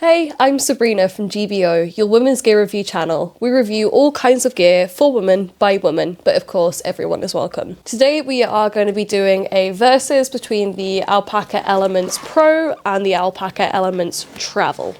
Hey, I'm Sabrina from GBO, your women's gear review channel. We review all kinds of gear for women by women, but of course everyone is welcome. Today we are going to be doing a versus between the Alpaka Elements Pro and the Alpaka Elements Travel.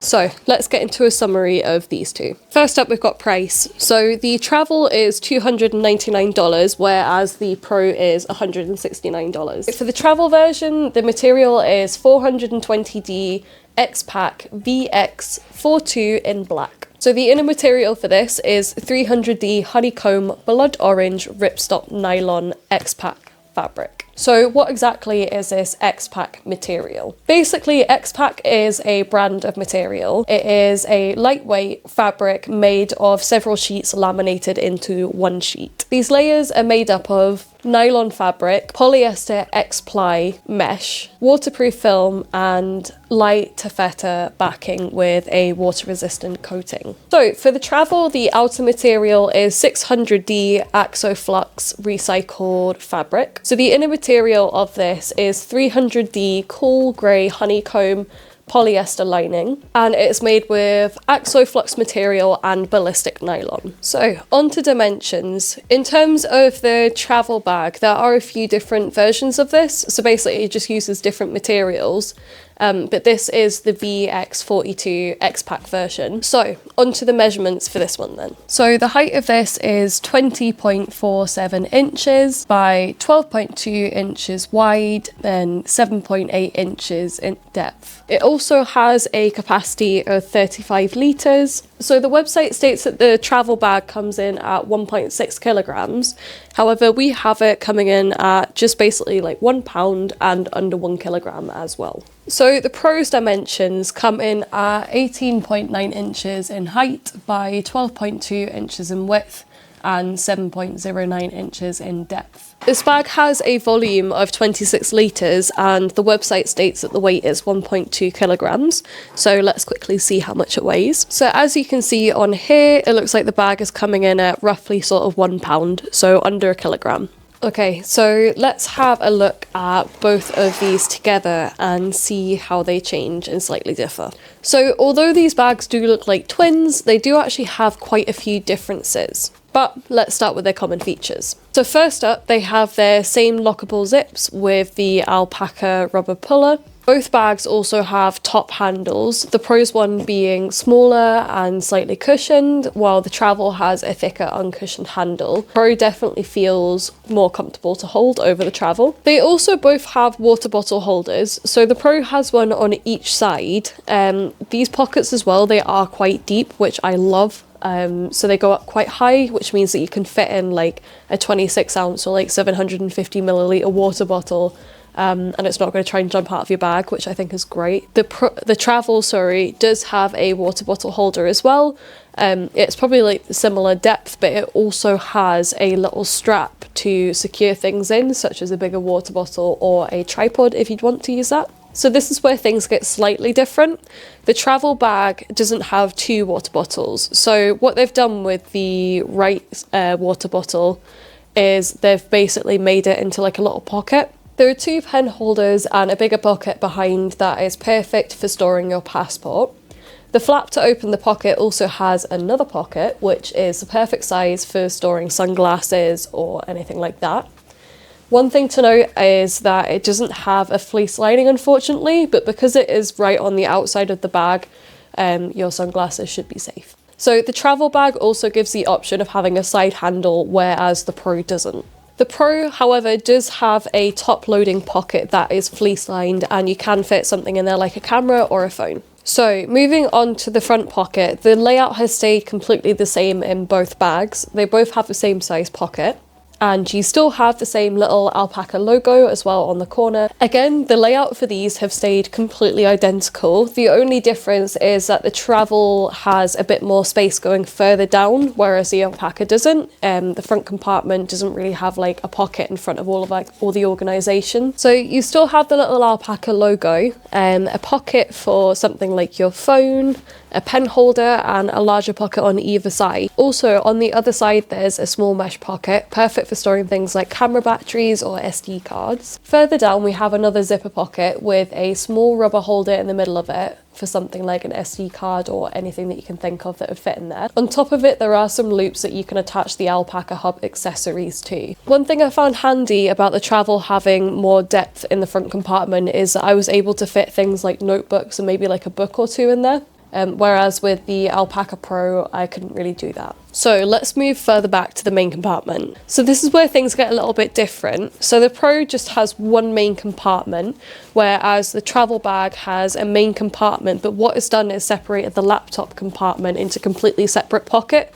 So let's get into a summary of these two. First up, we've got price. So the Travel is $299, whereas the Pro is $169. For the Travel version, the material is 420D X-Pack VX42 in black. So the inner material for this is 300D honeycomb blood orange ripstop nylon X-Pack fabric. So what exactly is this X-Pack material? Basically, X-Pack is a brand of material. It is a lightweight fabric made of several sheets laminated into one sheet. These layers are made up of nylon fabric, polyester X-ply mesh, waterproof film, and light taffeta backing with a water-resistant coating. So for the Travel, the outer material is 600D Axoflux recycled fabric. So the inner material of this is 300D cool grey honeycomb polyester lining, and it's made with Axoflux material and ballistic nylon. So on to dimensions. In terms of the Travel bag, there are a few different versions of this. So basically it just uses different materials. But this is the VX42 X-Pack version. So onto the measurements for this one then. So the height of this is 20.47 inches by 12.2 inches wide and 7.8 inches in depth. It also has a capacity of 35 litres. So the website states that the Travel bag comes in at 1.6 kilograms. However, we have it coming in at just basically like £1 and under 1 kilogram as well. So the Pro's dimensions come in at 18.9 inches in height by 12.2 inches in width and 7.09 inches in depth. This bag has a volume of 26 litres and the website states that the weight is 1.2 kilograms. So let's quickly see how much it weighs. So as you can see on here, it looks like the bag is coming in at roughly sort of £1, so under a kilogram. Okay, so let's have a look at both of these together and see how they change and slightly differ. So although these bags do look like twins, they do actually have quite a few differences. But let's start with their common features. So first up, they have their same lockable zips with the Alpaka rubber puller. Both bags also have top handles, the Pro's one being smaller and slightly cushioned, while the Travel has a thicker uncushioned handle. Pro definitely feels more comfortable to hold over the Travel. They also both have water bottle holders, so the Pro has one on each side. These pockets as well, they are quite deep, which I love. So they go up quite high, which means that you can fit in like a 26 ounce or like 750 milliliter water bottle. And it's not going to try and jump out of your bag, which I think is great. The Travel, does have a water bottle holder as well. It's probably like the similar depth, but it also has a little strap to secure things in, such as a bigger water bottle or a tripod if you'd want to use that. So this is where things get slightly different. The Travel bag doesn't have two water bottles. So what they've done with the right water bottle is they've basically made it into like a little pocket. There are two pen holders and a bigger pocket behind that is perfect for storing your passport. The flap to open the pocket also has another pocket, which is the perfect size for storing sunglasses or anything like that. One thing to note is that it doesn't have a fleece lining, unfortunately, but because it is right on the outside of the bag, your sunglasses should be safe. So the Travel bag also gives the option of having a side handle, whereas the Pro doesn't. The Pro, however, does have a top-loading pocket that is fleece-lined, and you can fit something in there like a camera or a phone. So moving on to the front pocket, the layout has stayed completely the same in both bags. They both have the same size pocket. And you still have the same little Alpaka logo as well on the corner. Again, the layout for these have stayed completely identical. The only difference is that the Travel has a bit more space going further down, whereas the Alpaka doesn't. The front compartment doesn't really have like a pocket in front of all the organisation. So you still have the little Alpaka logo, a pocket for something like your phone, a pen holder and a larger pocket on either side. Also on the other side there's a small mesh pocket, perfect for for storing things like camera batteries or SD cards. Further down we have another zipper pocket with a small rubber holder in the middle of it for something like an SD card or anything that you can think of that would fit in there. On top of it there are some loops that you can attach the Alpaka hub accessories to. One thing I found handy about the Travel having more depth in the front compartment is that I was able to fit things like notebooks and maybe like a book or two in there. Whereas with the Alpaka Pro, I couldn't really do that. So let's move further back to the main compartment. So this is where things get a little bit different. So the Pro just has one main compartment, whereas the travel bag has a main compartment, but what it's done is separated the laptop compartment into completely separate pocket,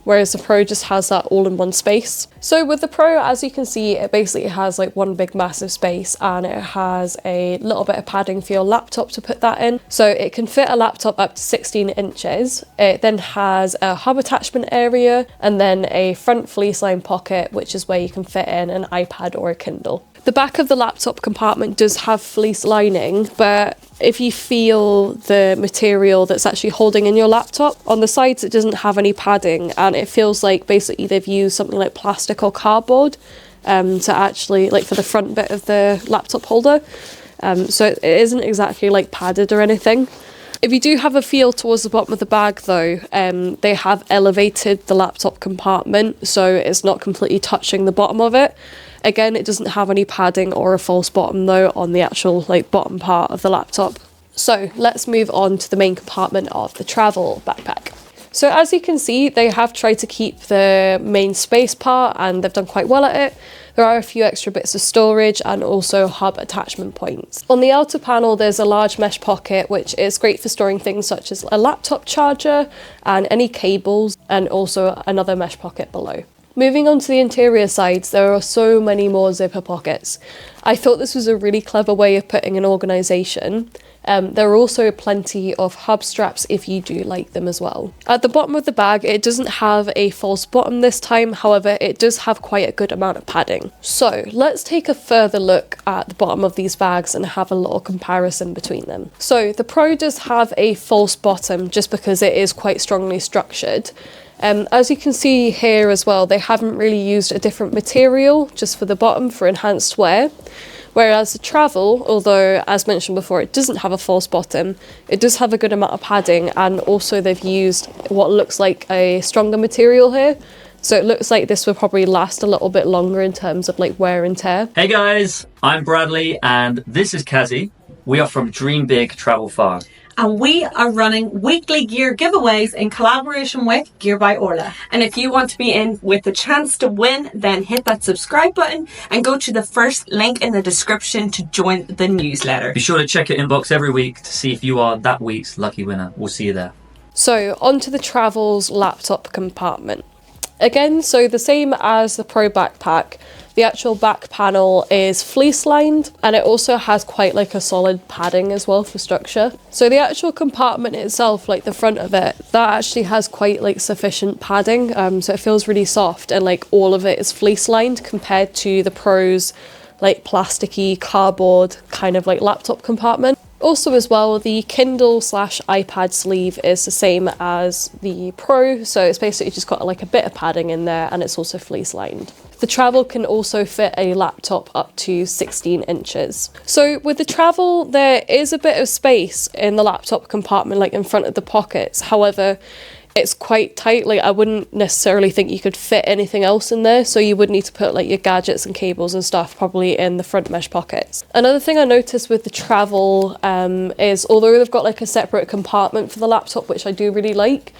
whereas the Pro just has that all in one space. So with the Pro, as you can see, it basically has like one big massive space, and it has a little bit of padding for your laptop to put that in. So it can fit a laptop up to 16 inches. It then has a hub attachment area and then a front fleece line pocket, which is where you can fit in an iPad or a Kindle. The back of the laptop compartment does have fleece lining, but if you feel the material that's actually holding in your laptop, on the sides it doesn't have any padding, and it feels like basically they've used something like plastic or cardboard to actually, like for the front bit of the laptop holder. So it isn't exactly like padded or anything. If you do have a feel towards the bottom of the bag though, they have elevated the laptop compartment so it's not completely touching the bottom of it. Again, it doesn't have any padding or a false bottom though on the actual like bottom part of the laptop. So let's move on to the main compartment of the travel backpack. So as you can see, they have tried to keep the main space part and they've done quite well at it. There are a few extra bits of storage and also hub attachment points. On the outer panel, there's a large mesh pocket, which is great for storing things such as a laptop charger and any cables, and also another mesh pocket below. Moving on to the interior sides, there are so many more zipper pockets. I thought this was a really clever way of putting an organisation. There are also plenty of hub straps if you do like them as well. At the bottom of the bag, it doesn't have a false bottom this time, however it does have quite a good amount of padding. So let's take a further look at the bottom of these bags and have a little comparison between them. So the Pro does have a false bottom just because it is quite strongly structured. As you can see here as well, they haven't really used a different material just for the bottom for enhanced wear. Whereas the Travel, although as mentioned before it doesn't have a false bottom, it does have a good amount of padding, and also they've used what looks like a stronger material here. So it looks like this will probably last a little bit longer in terms of like wear and tear. Hey guys, I'm Bradley and this is Kazi. We are from Dream Big Travel Far. And we are running weekly gear giveaways in collaboration with Gear by Orla. And if you want to be in with the chance to win, then hit that subscribe button and go to the first link in the description to join the newsletter. Be sure to check your inbox every week to see if you are that week's lucky winner. We'll see you there. So onto the Travel's laptop compartment. Again, so the same as the Pro backpack, the actual back panel is fleece lined, and it also has quite like a solid padding as well for structure. So the actual compartment itself, like the front of it, that actually has quite like sufficient padding, so it feels really soft, and like all of it is fleece lined compared to the Pro's like plasticky cardboard kind of like laptop compartment. Also as well, the Kindle / iPad sleeve is the same as the Pro, so it's basically just got like a bit of padding in there, and it's also fleece lined. The Travel can also fit a laptop up to 16 inches. So with the Travel, there is a bit of space in the laptop compartment, like in front of the pockets. However, it's quite tight. Like I wouldn't necessarily think you could fit anything else in there, so you would need to put like your gadgets and cables and stuff probably in the front mesh pockets. Another thing I noticed with the Travel is although they've got like a separate compartment for the laptop, which I do really like,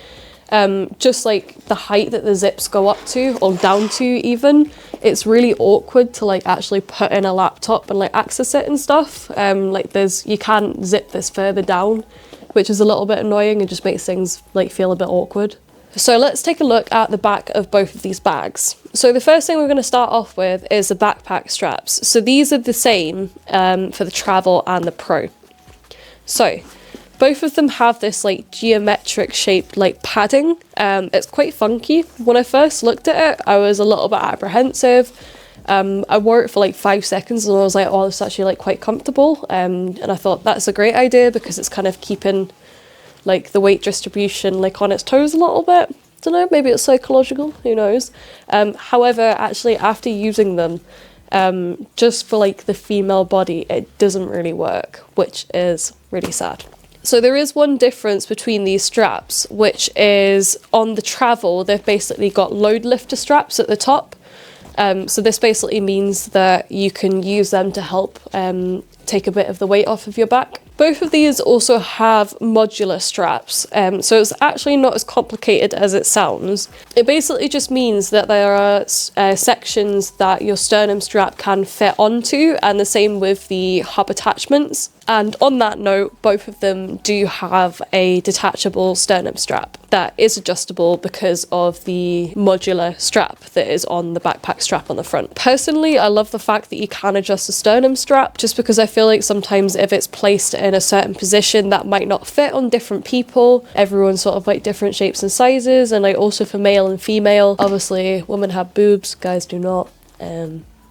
just like the height that the zips go up to or down to even, it's really awkward to like actually put in a laptop and like access it and stuff. Like you can't zip this further down, which is a little bit annoying and just makes things like feel a bit awkward. So let's take a look at the back of both of these bags. So the first thing we're going to start off with is the backpack straps. So these are the same for the Travel and the Pro. So both of them have this like geometric shaped like padding. It's quite funky. When I first looked at it, I was a little bit apprehensive. I wore it for like 5 seconds and I was like, oh, it's actually like quite comfortable. And I thought that's a great idea because it's kind of keeping like the weight distribution like on its toes a little bit. don't know, maybe it's psychological, who knows. However, actually after using them, just for like the female body, it doesn't really work, which is really sad. So there is one difference between these straps, which is on the travel, they've basically got load lifter straps at the top. So this basically means that you can use them to help take a bit of the weight off of your back. Both of these also have modular straps, so it's actually not as complicated as it sounds. It basically just means that there are sections that your sternum strap can fit onto, and the same with the hub attachments. And on that note, both of them do have a detachable sternum strap that is adjustable because of the modular strap that is on the backpack strap on the front. Personally, I love the fact that you can adjust the sternum strap, just because I feel like sometimes if it's placed in a certain position, that might not fit on different people. Everyone's sort of like different shapes and sizes, and like also for male and female. Obviously, women have boobs, guys do not.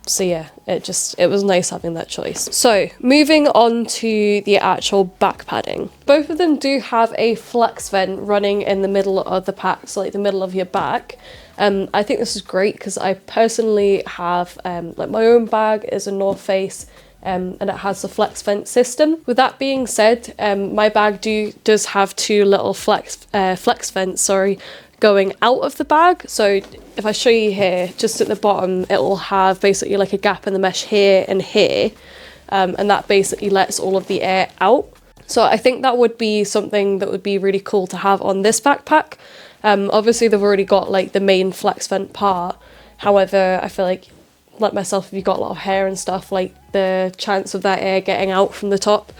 So yeah, it was nice having that choice. So moving on to the actual back padding. Both of them do have a flex vent running in the middle of the pack, so like the middle of your back. I think this is great because I personally have like my own bag is a North Face, and it has the flex vent system. With that being said, my bag does have two little flex vents, going out of the bag. So if I show you here, just at the bottom, it will have basically like a gap in the mesh here and here, and that basically lets all of the air out. So I think that would be something that would be really cool to have on this backpack. Obviously they've already got like the main flex vent part. However, I feel like myself, if you've got a lot of hair and stuff, like the chance of that air getting out from the top,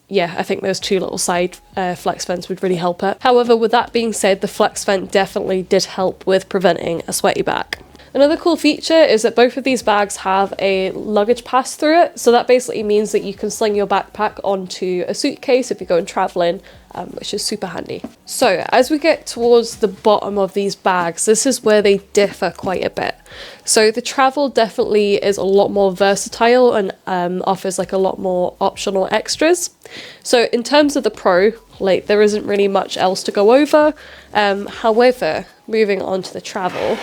yeah, I think those two little side flex vents would really help it. However, with that being said, the flex vent definitely did help with preventing a sweaty back. Another cool feature is that both of these bags have a luggage pass through it. So that basically means that you can sling your backpack onto a suitcase if you're going traveling, which is super handy. So as we get towards the bottom of these bags, this is where they differ quite a bit. So the travel definitely is a lot more versatile and offers like a lot more optional extras. So in terms of the Pro, like there isn't really much else to go over. However, moving on to the travel,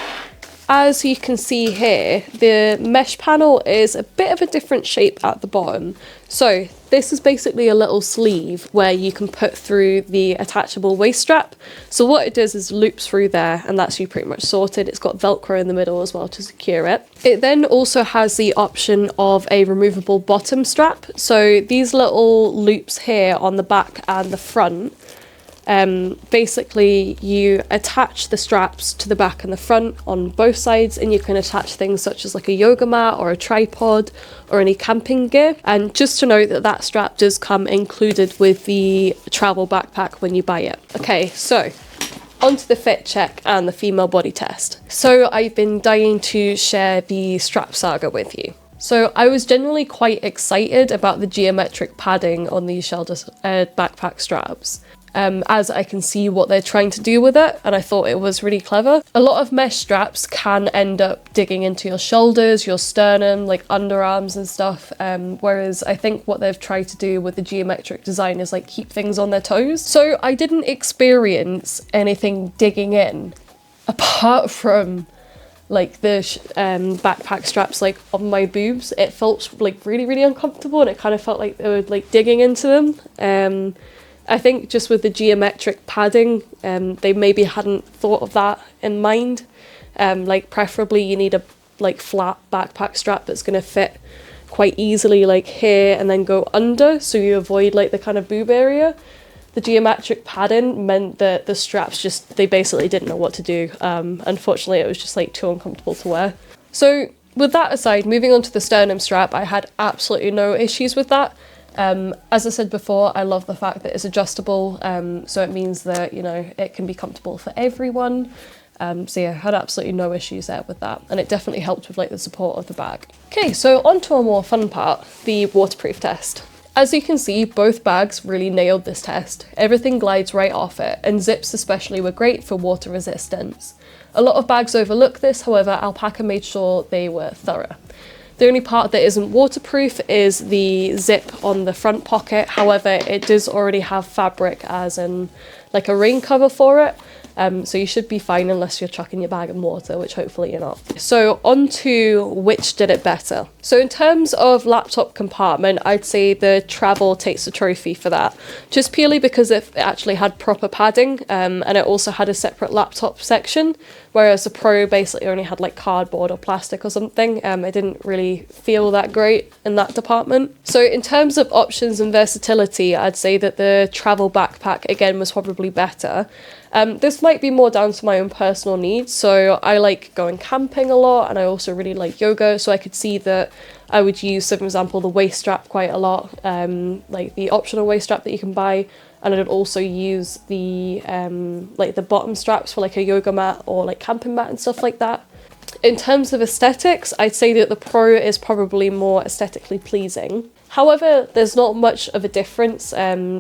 as you can see here, the mesh panel is a bit of a different shape at the bottom. So this is basically a little sleeve where you can put through the attachable waist strap. So what it does is loops through there, and that's you pretty much sorted. It's got Velcro in the middle as well to secure it. It then also has the option of a removable bottom strap. So these little loops here on the back and the front, basically you attach the straps to the back and the front on both sides, and you can attach things such as like a yoga mat or a tripod or any camping gear. And just to note that that strap does come included with the travel backpack when you buy it. Okay, so onto the fit check and the female body test. So I've been dying to share the strap saga with you. So I was generally quite excited about the geometric padding on these shoulder backpack straps, as I can see what they're trying to do with it, and I thought it was really clever. A lot of mesh straps can end up digging into your shoulders, your sternum, like underarms and stuff, whereas I think what they've tried to do with the geometric design is like keep things on their toes. So I didn't experience anything digging in, apart from like the backpack straps like on my boobs. It felt like really uncomfortable, and it kind of felt like they were like digging into them. I think just with the geometric padding, they maybe hadn't thought of that in mind. Like preferably you need a like flat backpack strap that's going to fit quite easily like here and then go under, so you avoid like the kind of boob area. The geometric padding meant that the straps they basically didn't know what to do. Unfortunately, it was just like too uncomfortable to wear. So with that aside, moving on to the sternum strap, I had absolutely no issues with that. As I said before, I love the fact that it's adjustable, so it means that, you know, it can be comfortable for everyone. So yeah, I had absolutely no issues there with that, and it definitely helped with like the support of the bag. Okay, so on to a more fun part, the waterproof test. As you can see, both bags really nailed this test. Everything glides right off it, and zips especially were great for water resistance. A lot of bags overlook this, however, Alpaka made sure they were thorough. The only part that isn't waterproof is the zip on the front pocket. However, it does already have fabric as in like a rain cover for it. So you should be fine unless you're chucking your bag in water, which hopefully you're not. So on to which did it better. So in terms of laptop compartment, I'd say the travel takes the trophy for that, just purely because it actually had proper padding, and it also had a separate laptop section, whereas the Pro basically only had like cardboard or plastic or something. It didn't really feel that great in that department. So in terms of options and versatility, I'd say that the travel backpack again was probably better. This might be more down to my own personal needs. So I like going camping a lot, and I also really like yoga. So I could see that I would use, so for example, the waist strap quite a lot, like the optional waist strap that you can buy. And I'd also use the like the bottom straps for like a yoga mat or like camping mat and stuff like that. In terms of aesthetics, I'd say that the Pro is probably more aesthetically pleasing. However, there's not much of a difference,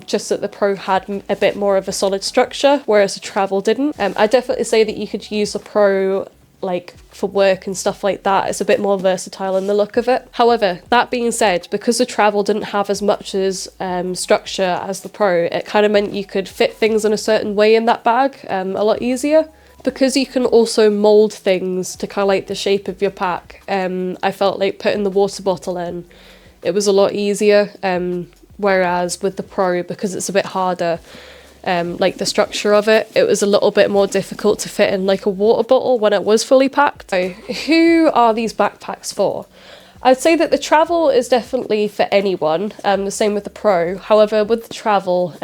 just that the Pro had a bit more of a solid structure, whereas the Travel didn't. I'd definitely say that you could use the Pro like for work and stuff like that. It's a bit more versatile in the look of it. However, that being said, because the Travel didn't have as much as structure as the Pro, it kind of meant you could fit things in a certain way in that bag a lot easier. Because you can also mould things to kind of like the shape of your pack, I felt like putting the water bottle in, it was a lot easier, whereas with the Pro, because it's a bit harder, like the structure of it, it was a little bit more difficult to fit in like a water bottle when it was fully packed. So who are these backpacks for? I'd say that the Travel is definitely for anyone, the same with the Pro. However, with the Travel,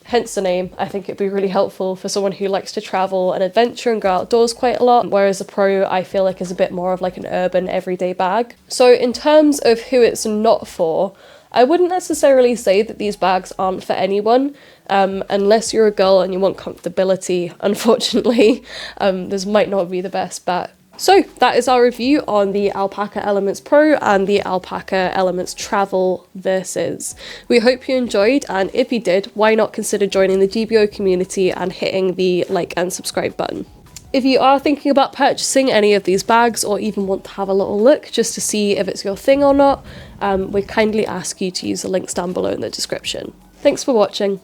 hence the name, I think it'd be really helpful for someone who likes to travel and adventure and go outdoors quite a lot, whereas the Pro I feel like is a bit more of like an urban everyday bag. So in terms of who it's not for, I wouldn't necessarily say that these bags aren't for anyone, unless you're a girl and you want comfortability. Unfortunately, this might not be the best bet. So that is our review on the Alpaka Elements Pro and the Alpaka Elements Travel Versus. We hope you enjoyed, and if you did, why not consider joining the GBO community and hitting the like and subscribe button. If you are thinking about purchasing any of these bags, or even want to have a little look just to see if it's your thing or not, we kindly ask you to use the links down below in the description. Thanks for watching.